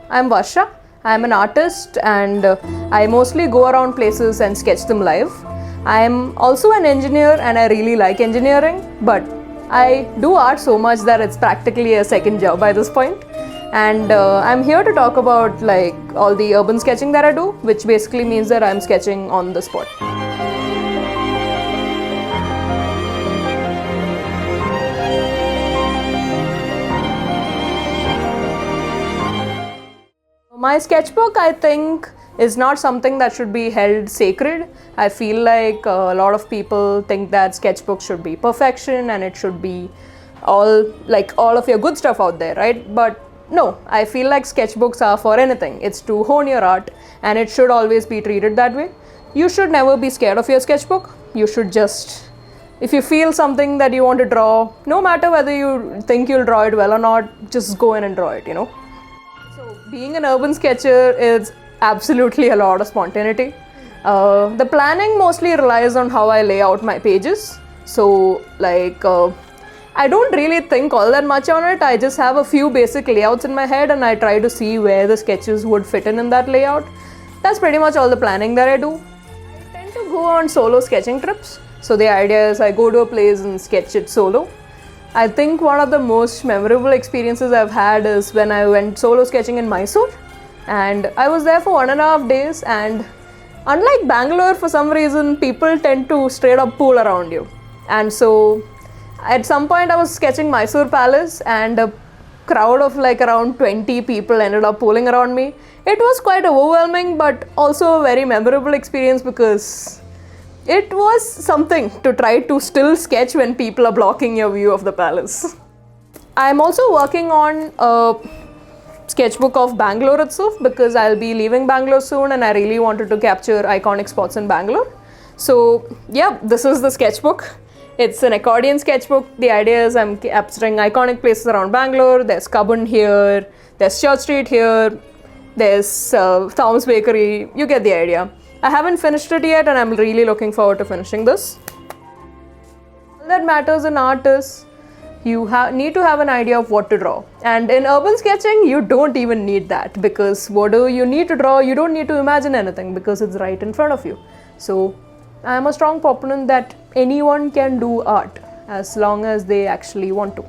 I'm Varsha. I'm an artist and I mostly go around places and sketch them live. I'm also an engineer and I really like engineering, but I do art so much that it's practically a second job by this point. And I'm here to talk about like all the urban sketching that I do, which basically means that I'm sketching on the spot. My sketchbook, I think, is not something that should be held sacred. I feel like a lot of people think that sketchbook should be perfection and it should be all of your good stuff out there, right? But no, I feel like sketchbooks are for anything. It's to hone your art and it should always be treated that way. You should never be scared of your sketchbook. You should just, if you feel something that you want to draw, no matter whether you think you'll draw it well or not, just go in and draw it, Being an urban sketcher is absolutely a lot of spontaneity. The planning mostly relies on how I lay out my pages. So I don't really think all that much on it. I just have a few basic layouts in my head and I try to see where the sketches would fit in that layout. That's pretty much all the planning that I do. I tend to go on solo sketching trips. So the idea is I go to a place and sketch it solo. I think one of the most memorable experiences I've had is when I went solo sketching in Mysore, and I was there for 1.5 days, and unlike Bangalore, for some reason people tend to straight up pool around you. And so at some point I was sketching Mysore Palace and a crowd of like around 20 people ended up pooling around me. It was quite overwhelming but also a very memorable experience because it was something to try to still sketch when people are blocking your view of the palace. I'm also working on a sketchbook of Bangalore itself because I'll be leaving Bangalore soon and I really wanted to capture iconic spots in Bangalore. So yeah, this is the sketchbook. It's an accordion sketchbook. The idea is I'm capturing iconic places around Bangalore. There's Cubbon here, there's Church Street here, there's Tom's Bakery. You get the idea. I haven't finished it yet and I'm really looking forward to finishing this. All that matters in art is you need to have an idea of what to draw. And in urban sketching, you don't even need that because what do you need to draw? You don't need to imagine anything because it's right in front of you. So I'm a strong proponent that anyone can do art as long as they actually want to.